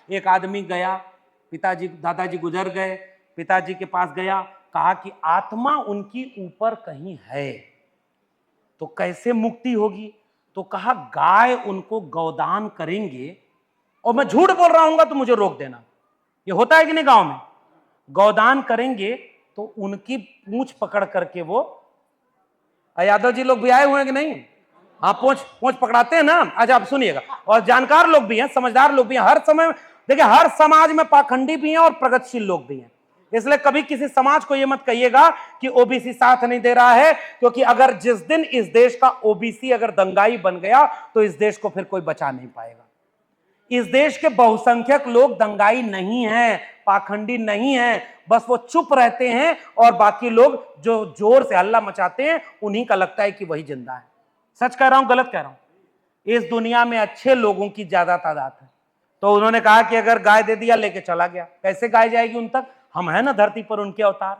एक आदमी गया, पिताजी दादाजी गुजर गए, पिताजी के पास गया, कहा कि आत्मा उनकी ऊपर कहीं है तो कैसे मुक्ति होगी? तो कहा गाय उनको गौदान करेंगे, और मैं झूठ बोल रहा हूंगा तो मुझे रोक देना। ये होता है कि नहीं गांव में? गौदान करेंगे तो उनकी पूंछ पकड़ करके वो, यादव जी लोग भी आए हुए हैं कि नहीं? हाँ, पूंछ पकड़ाते हैं ना। अच्छा आप सुनिएगा, और जानकार लोग भी हैं, समझदार लोग भी हैं। हर समय देखिए, हर समाज में पाखंडी भी हैं और प्रगतिशील लोग भी हैं। इसलिए कभी किसी समाज को यह मत कहिएगा कि ओबीसी साथ नहीं दे रहा है, क्योंकि अगर जिस दिन इस देश का ओबीसी अगर दंगाई बन गया तो इस देश को फिर कोई बचा नहीं पाएगा। इस देश के बहुसंख्यक लोग दंगाई नहीं हैं, पाखंडी नहीं हैं, बस वो चुप रहते हैं और बाकी लोग जो जोर से हल्ला मचाते हैं उन्हीं का लगता है कि वही जिंदा है। सच कह रहा हूं, गलत कह रहा हूं? इस दुनिया में अच्छे लोगों की ज्यादा तादाद है। तो उन्होंने कहा कि अगर गाय दे दिया, लेके चला गया। कैसे गाय जाएगी उन तक? हम है ना धरती पर उनके अवतार।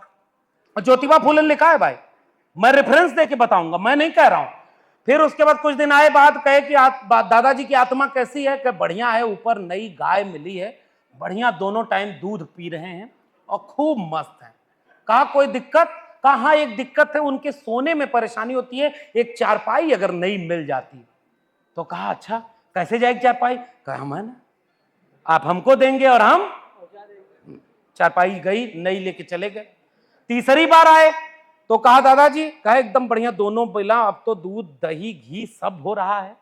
और ज्योतिबा फूले ने लिखा है भाई, मैं रेफरेंस देके बताऊंगा, मैं नहीं कह रहा हूं। फिर उसके बाद कुछ दिन आए बाद कहे कि दादाजी की आत्मा कैसी है? कि बढ़िया है, ऊपर नई गाय मिली है, बढ़िया, दोनों टाइम दूध पी रहे हैं और खूब मस्त है। कहा कोई दिक्कत? कहा एक दिक्कत है, उनके सोने में परेशानी होती है, एक चारपाई अगर नई मिल जाती। तो कहा अच्छा कैसे जाएगी चारपाई? कहा हम है ना, आप हमको देंगे और हम चारपाई गई नई लेके चले गए। तीसरी बार आए तो कहा दादाजी, कहा एकदम बढ़िया, दोनों बेला अब तो दूध दही घी सब हो रहा है,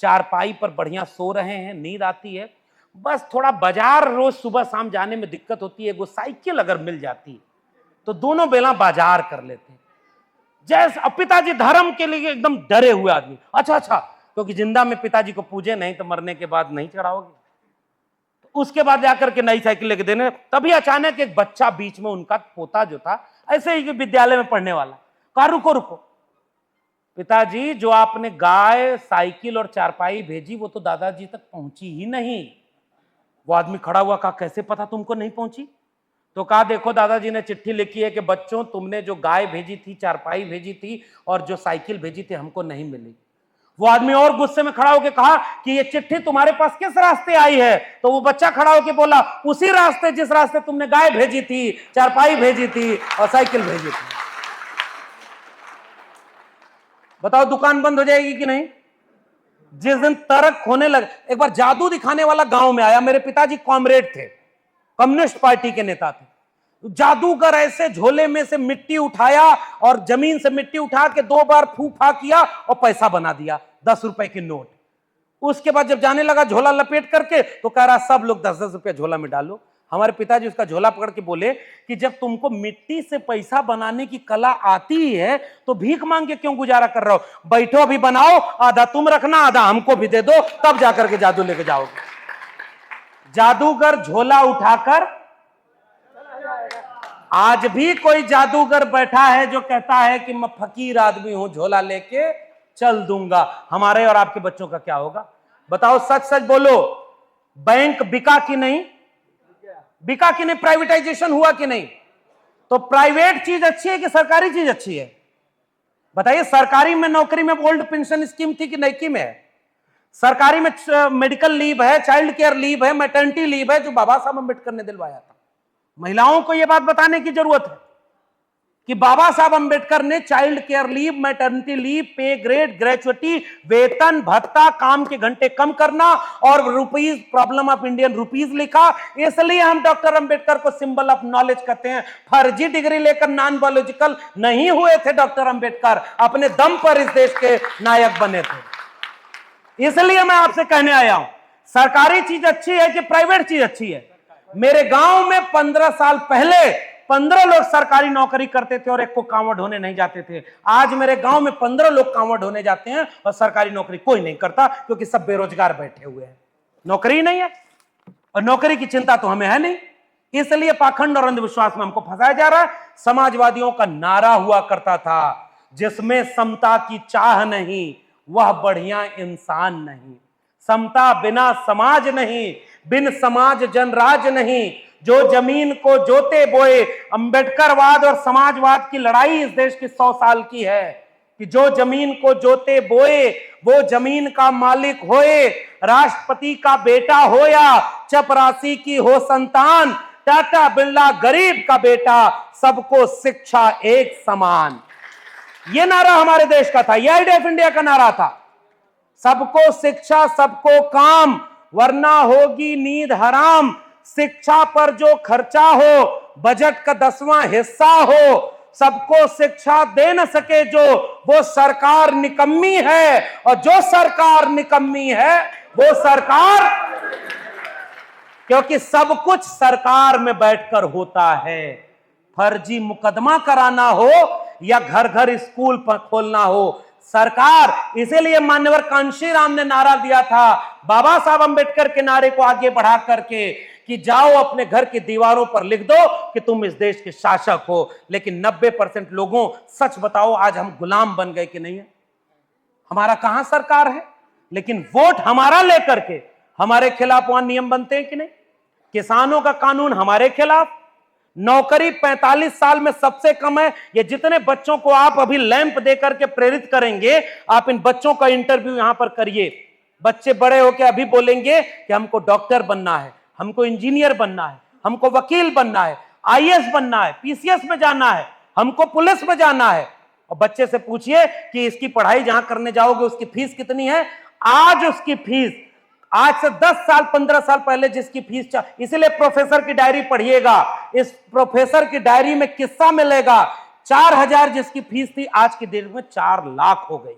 चारपाई पर बढ़िया सो रहे हैं, नींद आती है, बस थोड़ा बाजार रोज सुबह शाम जाने में दिक्कत होती है, वो साइकिल अगर मिल जाती तो दोनों बेला बाजार कर लेते। जैसे पिताजी धर्म के लिए एकदम डरे हुए आदमी। अच्छा, क्योंकि जिंदा में पिताजी को पूजे नहीं तो मरने के बाद नहीं चढ़ाओगे। उसके बाद जाकर के नई साइकिल लेके देने। तभी अचानक एक बच्चा बीच में, उनका पोता जो था ऐसे ही विद्यालय में पढ़ने वाला, कहा रुको, पिताजी जो आपने गाय साइकिल और चारपाई भेजी वो तो दादाजी तक पहुंची ही नहीं। वो आदमी खड़ा हुआ, कहा कैसे पता तुमको नहीं पहुंची? तो कहा देखो दादाजी ने चिट्ठी लिखी है कि बच्चों तुमने जो गाय भेजी थी, चारपाई भेजी थी और जो साइकिल भेजी थी हमको नहीं मिली। वो आदमी और गुस्से में खड़ा होकर कहा कि ये चिट्ठी तुम्हारे पास किस रास्ते आई है? तो वो बच्चा खड़ा होकर बोला उसी रास्ते जिस रास्ते तुमने गाय भेजी थी, चारपाई भेजी थी और साइकिल भेजी थी। बताओ दुकान बंद हो जाएगी कि नहीं? जिस दिन तर्क होने लगे, एक बार जादू दिखाने वाला गांव में आया। मेरे पिताजी कॉमरेड थे, कम्युनिस्ट पार्टी के नेता थे। जादूगर ऐसे झोले में से मिट्टी उठाया और जमीन से मिट्टी उठा के 2 बार फूफा किया और पैसा बना दिया, 10 रुपए के नोट। उसके बाद जब जाने लगा झोला लपेट करके तो कह रहा सब लोग 10-10 रुपया झोला में डालो। हमारे पिताजी उसका झोला पकड़ के बोले कि जब तुमको मिट्टी से पैसा बनाने की कला आती ही है तो भीख मांग के क्यों गुजारा कर रहे हो? बैठो अभी बनाओ, आधा तुम रखना आधा हमको भी दे दो, तब जाकर के जादू लेके जाओगे। जादूगर झोला उठाकर, आज भी कोई जादूगर बैठा है जो कहता है कि मैं फकीर आदमी हूं, झोला लेके चल दूंगा। हमारे और आपके बच्चों का क्या होगा? बताओ, सच सच बोलो। बैंक बिका कि नहीं? बिका कि नहीं? प्राइवेटाइजेशन हुआ कि नहीं? तो प्राइवेट चीज अच्छी है कि सरकारी चीज अच्छी है? बताइए। सरकारी में नौकरी में ओल्ड पेंशन स्कीम थी कि नई में है? सरकारी में मेडिकल लीव है, चाइल्ड केयर लीव है, मैटर्निटी लीव है, जो बाबा साहब अंबेडकर ने दिलवाया था। महिलाओं को यह बात बताने की जरूरत है कि बाबा साहब अंबेडकर ने child care leave, maternity leave, पे ग्रेड, ग्रेचुइटी, वेतन भत्ता, काम के घंटे कम करना और rupees, problem of Indian rupees लिखा। इसलिए हम डॉक्टर अंबेडकर को सिंबल ऑफ नॉलेज कहते हैं। फर्जी डिग्री लेकर नॉन बायोलॉजिकल नहीं हुए थे डॉक्टर अंबेडकर, अपने दम पर इस देश के नायक बने थे। इसलिए मैं आपसे कहने आया हूं, सरकारी चीज अच्छी है कि प्राइवेट चीज अच्छी है? मेरे गांव में 15 साल पहले 15 लोग सरकारी नौकरी करते थे और एक को कांवड़ ढोने नहीं जाते थे। आज मेरे गांव में 15 लोग कांवड़ ढोने जाते हैं और सरकारी नौकरी कोई नहीं करता, क्योंकि सब बेरोजगार बैठे हुए हैं, नौकरी नहीं है और नौकरी की चिंता तो हमें है नहीं। इसलिए पाखंड और अंधविश्वास में हमको फंसाया जा रहा है। समाजवादियों का नारा हुआ करता था, जिसमें समता की चाह नहीं वह बढ़िया इंसान नहीं, समता बिना समाज नहीं, बिन समाज जनराज नहीं, जो जमीन को जोते बोए। अंबेडकरवाद और समाजवाद की लड़ाई इस देश की 100 साल की है। कि जो जमीन को जोते बोए वो जमीन का मालिक होए, राष्ट्रपति का बेटा हो या चपरासी की हो संतान, टाटा बिरला गरीब का बेटा, सबको शिक्षा एक समान। यह नारा हमारे देश का था, यह आइडिया ऑफ इंडिया का नारा था। सबको शिक्षा सबको काम, वरना होगी नींद हराम। शिक्षा पर जो खर्चा हो बजट का 10वां हिस्सा हो, सबको शिक्षा दे न सके जो, वो सरकार निकम्मी है। और जो सरकार निकम्मी है वो सरकार, क्योंकि सब कुछ सरकार में बैठकर होता है। फर्जी मुकदमा कराना हो या घर घर स्कूल पर खोलना हो, सरकार। इसीलिए मान्यवर कांशीराम ने नारा दिया था, बाबा साहब अंबेडकर के नारे को आगे बढ़ा करके, कि जाओ अपने घर की दीवारों पर लिख दो कि तुम इस देश के शासक हो। लेकिन 90% लोगों, सच बताओ आज हम गुलाम बन गए कि नहीं है? हमारा कहां सरकार है? लेकिन वोट हमारा लेकर के हमारे खिलाफ वहां नियम बनते हैं कि नहीं? किसानों का कानून हमारे खिलाफ, नौकरी 45 साल में सबसे कम है। ये जितने बच्चों को आप अभी लैंप देकर के प्रेरित करेंगे, आप इन बच्चों का इंटरव्यू यहां पर करिए। बच्चे बड़े होकर अभी बोलेंगे कि हमको डॉक्टर बनना है, हमको इंजीनियर बनना है, हमको वकील बनना है, आईएएस बनना है, पीसीएस में जाना है, हमको पुलिस में जाना है। और बच्चे से पूछिए कि इसकी पढ़ाई जहां करने जाओगे उसकी फीस कितनी है। आज उसकी फीस, आज से 10 साल 15 साल पहले जिसकी फीस, इसलिए प्रोफेसर की डायरी पढ़िएगा, इस प्रोफेसर की डायरी में किस्सा मिलेगा। 4000 जिसकी फीस थी आज की डेट में 4 लाख हो गई है।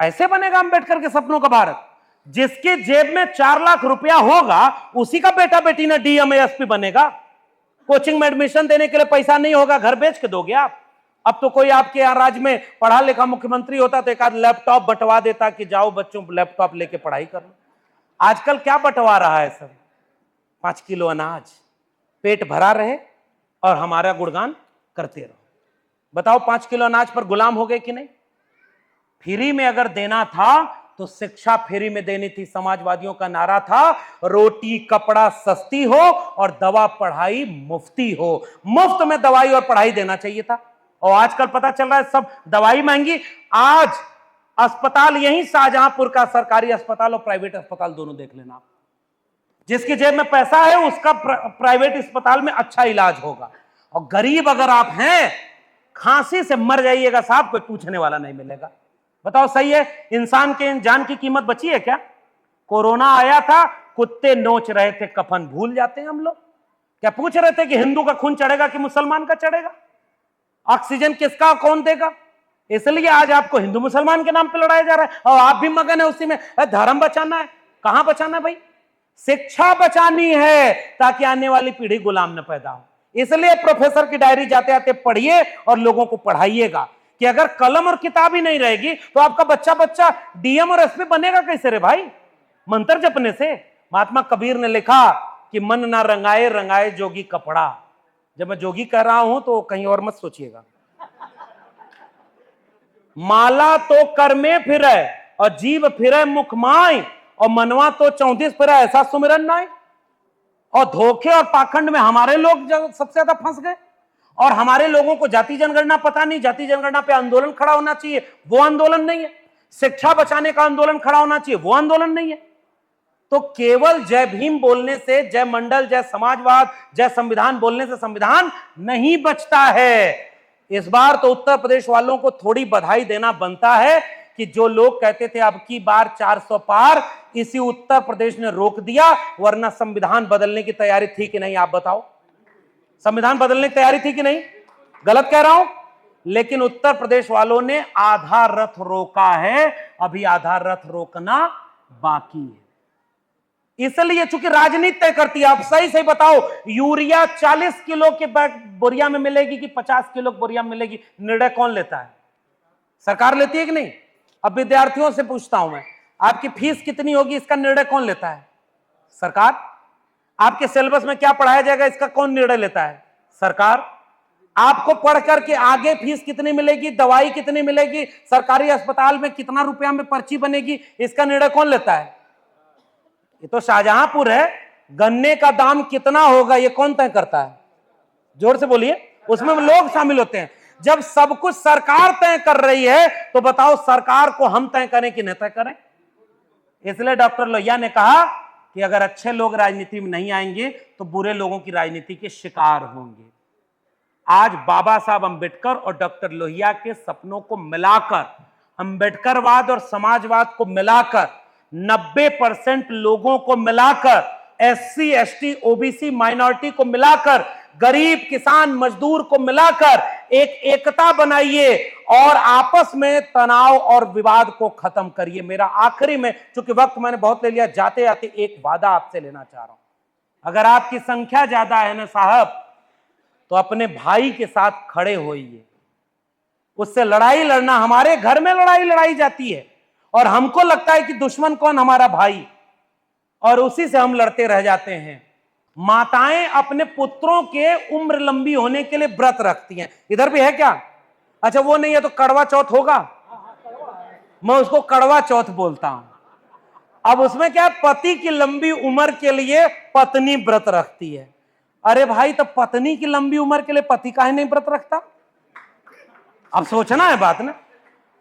ऐसे बनेगा अंबेडकर के सपनों का भारत? जिसके जेब में 4 लाख रुपया होगा उसी का बेटा बेटी ना डीएम एसपी बनेगा। कोचिंग में एडमिशन देने के लिए पैसा नहीं होगा, घर बेच के दोगे आप। अब तो कोई आपके यहां राज्य में पढ़ा लिखा मुख्यमंत्री होता तो एक आध लैपटॉप बंटवा देता कि जाओ बच्चों लैपटॉप लेके पढ़ाई कर लो। आजकल क्या बंटवा रहा है सब? 5 किलो अनाज, पेट भरा रहे और हमारा गुणगान करते रहो। बताओ 5 किलो अनाज पर गुलाम हो गए कि नहीं? फ्री में अगर देना था तो शिक्षा फ्री में देनी थी। समाजवादियों का नारा था, रोटी कपड़ा सस्ती हो और दवा पढ़ाई मुफ्ती हो। मुफ्त में दवाई और पढ़ाई देना चाहिए था। और आजकल पता चल रहा है सब दवाई महंगी। आज अस्पताल यहीं शाहजहांपुर का सरकारी अस्पताल और प्राइवेट अस्पताल दोनों देख लेना, जिसकी जेब में पैसा है उसका प्राइवेट अस्पताल में अच्छा इलाज होगा। और गरीब अगर आप हैं, खांसी से मर जाइएगा साहब, कोई पूछने वाला नहीं मिलेगा। बताओ सही है? इंसान के जान की कीमत बची है क्या? कोरोना आया था, कुत्ते नोच रहे थे, कफन भूल जाते हैं हम लोग। क्या पूछ रहे थे कि हिंदू का खून चढ़ेगा कि मुसलमान का चढ़ेगा? ऑक्सीजन किसका कौन देगा? इसलिए आज आपको हिंदू मुसलमान के नाम पे लड़ाया जा रहा है और आप भी मगन है उसी में। धर्म बचाना है, कहां बचाना है भाई? शिक्षा बचानी है ताकि आने वाली पीढ़ी गुलाम न पैदा हो। इसलिए प्रोफेसर की डायरी जाते आते पढ़िए और लोगों को पढ़ाइएगा कि अगर कलम और किताब ही नहीं रहेगी तो आपका बच्चा बच्चा डीएम और एसपी बनेगा कैसे रे भाई? मंत्र जपने से। महात्मा कबीर ने लिखा कि मन ना रंगाए रंगाए जोगी कपड़ा। जब मैं जोगी कह रहा हूं तो कहीं और मत सोचिएगा। माला तो कर में फिरे और जीव फिरे मुख माय और मनवा तो 34 फिरे ऐसा सुमिरन नाय। और धोखे और पाखंड में हमारे लोग सबसे ज्यादा फंस गए। और हमारे लोगों को जाति जनगणना पता नहीं, जाति जनगणना पे आंदोलन खड़ा होना चाहिए, वो आंदोलन नहीं है। शिक्षा बचाने का आंदोलन खड़ा होना चाहिए, वो आंदोलन नहीं है। तो केवल जय भीम बोलने से, जय मंडल, जय समाजवाद, जय संविधान बोलने से संविधान नहीं बचता है। इस बार तो उत्तर प्रदेश वालों को थोड़ी बधाई देना बनता है कि जो लोग कहते थे अब की बार 400 पार, इसी उत्तर प्रदेश ने रोक दिया। वरना संविधान बदलने की तैयारी थी कि नहीं? आप बताओ, संविधान बदलने की तैयारी थी कि नहीं? गलत कह रहा हूं? लेकिन उत्तर प्रदेश वालों ने आधा रथ रोका है, अभी आधा रथ रोकना बाकी है। इसलिए चूंकि राजनीति तय करती है। आप सही सही बताओ, यूरिया 40 किलो के बोरिया में मिलेगी कि 50 किलो बोरिया में मिलेगी? निर्णय कौन लेता है? सरकार लेती है कि नहीं? अब विद्यार्थियों से पूछता हूं मैं, आपकी फीस कितनी होगी इसका निर्णय कौन लेता है? सरकार। आपके सिलेबस में क्या पढ़ाया जाएगा इसका कौन निर्णय लेता है? सरकार। आपको पढ़ करके आगे फीस कितनी मिलेगी, दवाई कितनी मिलेगी, सरकारी अस्पताल में कितना रुपया में पर्ची बनेगी, इसका निर्णय कौन लेता है? ये तो शाहजहांपुर है। गन्ने का दाम कितना होगा ये कौन तय करता है? जोर से बोलिए। उसमें लोग शामिल होते हैं। जब सब कुछ सरकार तय कर रही है तो बताओ सरकार को हम तय करें कि न तय करें। इसलिए डॉक्टर लोहिया ने कहा कि अगर अच्छे लोग राजनीति में नहीं आएंगे तो बुरे लोगों की राजनीति के शिकार होंगे। आज बाबा साहब अंबेडकर और डॉक्टर लोहिया के सपनों को मिलाकर, अंबेडकरवाद और समाजवाद को मिलाकर, 90% लोगों को मिलाकर, एससी एसटी ओबीसी माइनॉरिटी को मिलाकर, गरीब किसान मजदूर को मिलाकर एक एकता बनाइए और आपस में तनाव और विवाद को खत्म करिए। मेरा आखिरी में, चूंकि वक्त मैंने बहुत ले लिया, जाते जाते एक वादा आपसे लेना चाह रहा हूं। अगर आपकी संख्या ज्यादा है ना साहब, तो अपने भाई के साथ खड़े होइए, उससे लड़ाई लड़ना। हमारे घर में लड़ाई लड़ाई जाती है और हमको लगता है कि दुश्मन कौन, हमारा भाई, और उसी से हम लड़ते रह जाते हैं। माताएं अपने पुत्रों के उम्र लंबी होने के लिए व्रत रखती हैं। इधर भी है क्या? अच्छा वो नहीं है तो कड़वा चौथ होगा, मैं उसको कड़वा चौथ बोलता हूं। अब उसमें क्या, पति की लंबी उम्र के लिए पत्नी व्रत रखती है। अरे भाई, तो पत्नी की लंबी उम्र के लिए पति काहे नहीं व्रत रखता? अब सोचना है बात ना।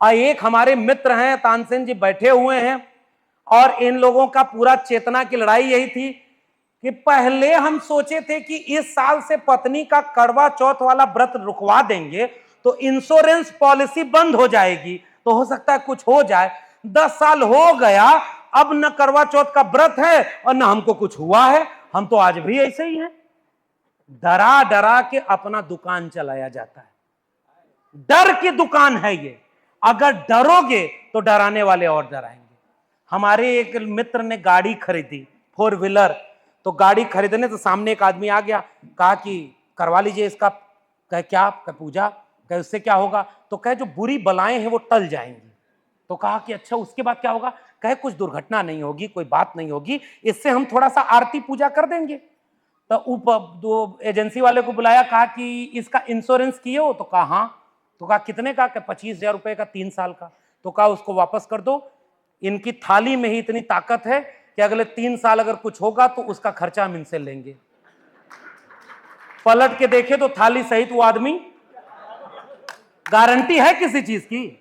एक हमारे मित्र हैं तानसेन जी, बैठे हुए हैं, और इन लोगों का पूरा चेतना की लड़ाई यही थी कि पहले हम सोचे थे कि इस साल से पत्नी का कड़वा चौथ वाला व्रत रुकवा देंगे तो इंश्योरेंस पॉलिसी बंद हो जाएगी, तो हो सकता है कुछ हो जाए। 10 साल हो गया, अब न करवा चौथ का व्रत है और न हमको कुछ हुआ है। हम तो आज भी ऐसे ही हैं। डरा डरा के अपना दुकान चलाया जाता है। डर की दुकान है ये। अगर डरोगे तो डराने वाले और डराएंगे। हमारे एक मित्र ने गाड़ी खरीदी, 4 व्हीलर। तो गाड़ी खरीदने तो सामने एक आदमी आ गया, कहा कि करवा लीजिए इसका। कहे क्या? कहे पूजा। कहे उससे क्या होगा? तो कहे जो बुरी बलाएं हैं वो टल जाएंगी। तो कहा कि अच्छा उसके बाद क्या होगा? कहे कुछ दुर्घटना नहीं होगी, कोई बात नहीं होगी, इससे हम थोड़ा सा आरती पूजा कर देंगे। तो एजेंसी वाले को बुलाया, कहा कि इसका इंश्योरेंस किए हो? तो कहा हाँ। तो कहा कितने का? 25,000 रुपए का, 3 साल का। तो कहा उसको वापस कर दो, इनकी थाली में ही इतनी ताकत है कि अगले 3 साल अगर कुछ होगा तो उसका खर्चा हम इनसे लेंगे। पलट के देखे तो थाली सहित वो आदमी, गारंटी है किसी चीज की?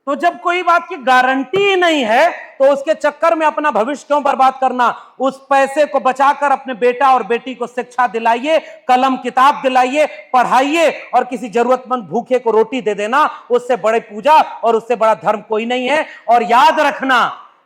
तो जब कोई बात की गारंटी ही नहीं है तो उसके चक्कर में अपना भविष्य क्यों बर्बाद करना? उस पैसे को बचाकर अपने बेटा और बेटी को शिक्षा दिलाइए, कलम किताब दिलाइए, पढ़ाइए, और किसी जरूरतमंद भूखे को रोटी दे देना। उससे बड़े पूजा और उससे बड़ा धर्म कोई नहीं है। और याद रखना,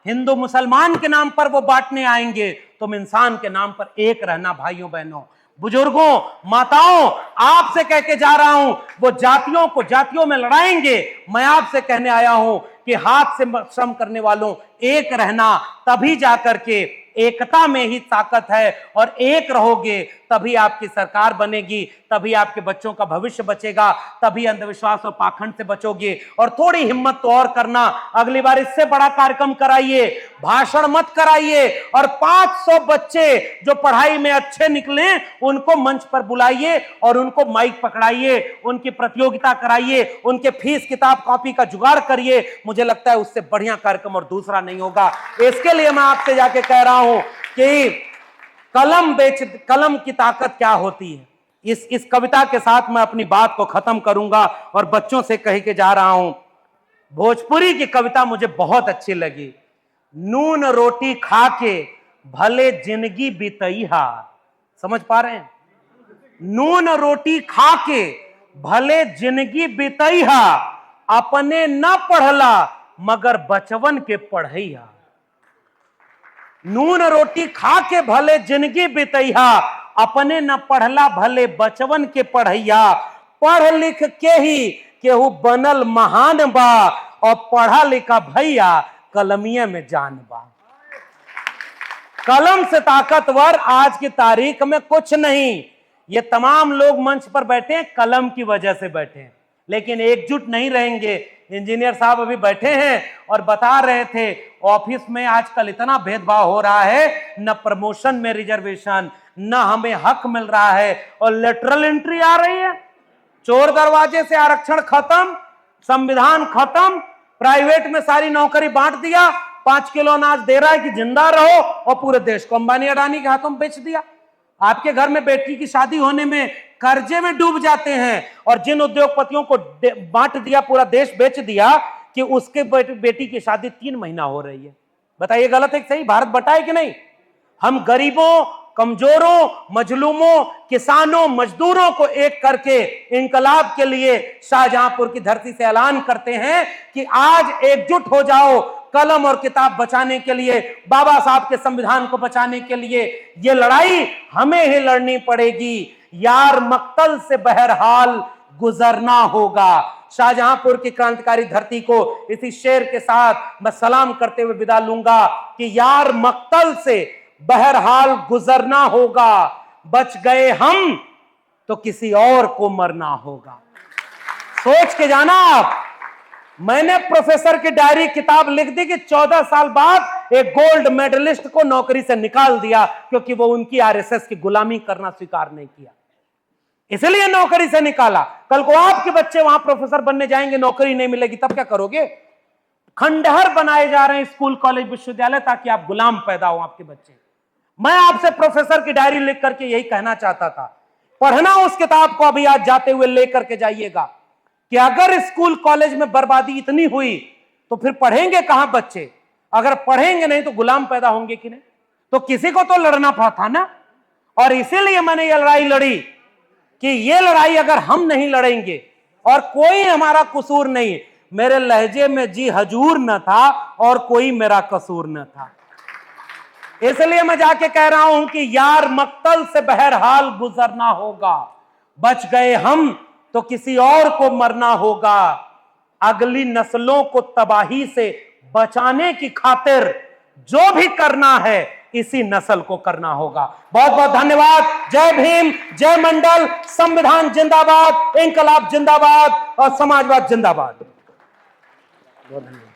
हिंदू मुसलमान के नाम पर वो बांटने आएंगे, तुम इंसान के नाम पर एक रहना। भाइयों बहनों, बुजुर्गों, माताओं, आपसे कह के जा रहा हूं, वो जातियों को जातियों में लड़ाएंगे। मैं आपसे कहने आया हूं कि हाथ से श्रम करने वालों, एक रहना, तभी जाकर के एकता में ही ताकत है। और एक रहोगे तभी आपकी सरकार बनेगी, तभी आपके बच्चों का भविष्य बचेगा, तभी अंधविश्वास और पाखंड से बचोगे। और थोड़ी हिम्मत तो और करना, अगली बार इससे बड़ा कार्यक्रम कराइए, भाषण मत कराइए। और 500 बच्चे जो पढ़ाई में अच्छे निकले उनको मंच पर बुलाइए और उनको माइक पकड़ाइए, उनकी प्रतियोगिता कराइए, उनके फीस किताब कॉपी का जुगाड़ करिए। मुझे लगता है उससे बढ़िया कार्यक्रम और दूसरा नहीं होगा। इसके लिए मैं आपसे जाके कह रहा हूं कि कलम की ताकत क्या होती है। इस कविता के साथ मैं अपनी बात को खत्म करूंगा और बच्चों से कह के जा रहा हूं। भोजपुरी की कविता मुझे बहुत अच्छी लगी। नून रोटी खा के भले जिंदगी बीतैहा। समझ पा रहे हैं? नून रोटी खा के भले जिंदगी बीतैहा, अपने न पढ़ला मगर बचवन के पढ़ैया। नून रोटी खा के भले जिंदगी बितैया, अपने न पढ़ला भले बचवन के पढ़ैया। पढ़ लिख के ही केहू बनल महान बा, और पढ़ा लिखा भैया कलमिया में जान बा। कलम से ताकतवर आज की तारीख में कुछ नहीं। ये तमाम लोग मंच पर बैठे हैं कलम की वजह से बैठे हैं, लेकिन एकजुट नहीं रहेंगे। इंजीनियर साहब अभी बैठे हैं और बता रहे थे ऑफिस में आजकल इतना भेदभाव हो रहा है, न प्रमोशन में रिजर्वेशन, न हमें हक मिल रहा है, और लेटरल एंट्री आ रही है। चोर दरवाजे से आरक्षण खत्म, संविधान खत्म, प्राइवेट में सारी नौकरी बांट दिया, 5 किलो अनाज दे रहा है कि जिंदा रहो, और पूरे देश को अंबानी अडानी के हाथों में बेच दिया। आपके घर में बेटी की शादी होने में कर्जे में डूब जाते हैं, और जिन उद्योगपतियों को बांट दिया, पूरा देश बेच दिया कि उसके बेटी की शादी 3 महीना हो रही है। बताइए गलत है कि सही? भारत बटा है कि नहीं? हम गरीबों, कमजोरों, मजलूमों, किसानों, मजदूरों को एक करके इंकलाब के लिए शाहजहांपुर की धरती से ऐलान करते हैं कि आज एकजुट हो जाओ कलम और किताब बचाने के लिए, बाबा साहब के संविधान को बचाने के लिए। ये लड़ाई हमें ही लड़नी पड़ेगी। यार मक्तल से बहरहाल गुजरना होगा। शाहजहांपुर की क्रांतिकारी धरती को इसी शेर के साथ मैं सलाम करते हुए विदा लूंगा कि यार मक्तल से बहरहाल गुजरना होगा, बच गए हम तो किसी और को मरना होगा। सोच के जाना आप। मैंने प्रोफेसर की डायरी किताब लिख दी कि 14 साल बाद एक गोल्ड मेडलिस्ट को नौकरी से निकाल दिया क्योंकि वो उनकी आरएसएस की गुलामी करना स्वीकार नहीं किया, इसलिए नौकरी से निकाला। कल को आपके बच्चे वहां प्रोफेसर बनने जाएंगे, नौकरी नहीं मिलेगी, तब क्या करोगे? खंडहर बनाए जा रहे हैं स्कूल, कॉलेज, विश्वविद्यालय, ताकि आप गुलाम पैदा हो आपके बच्चे। मैं आपसे प्रोफेसर की डायरी लिख करके यही कहना चाहता था, पढ़ना उस किताब को अभी आज जाते हुए लेकर के जाइएगा कि अगर स्कूल कॉलेज में बर्बादी इतनी हुई तो फिर पढ़ेंगे कहां बच्चे? अगर पढ़ेंगे नहीं तो गुलाम पैदा होंगे कि नहीं? तो किसी को तो लड़ना था ना। और इसीलिए मैंने ये लड़ाई लड़ी कि ये लड़ाई अगर हम नहीं लड़ेंगे, और कोई हमारा कसूर नहीं, मेरे लहजे में जी हजूर न था और कोई मेरा कसूर न था, इसलिए मैं जाके कह रहा हूं कि यार मक्तल से बहरहाल गुजरना होगा, बच गए हम तो किसी और को मरना होगा। अगली नस्लों को तबाही से बचाने की खातिर जो भी करना है इसी नस्ल को करना होगा। बहुत बहुत धन्यवाद। जय भीम, जय मंडल, संविधान जिंदाबाद, इंकलाब जिंदाबाद और समाजवाद जिंदाबाद। बहुत धन्यवाद।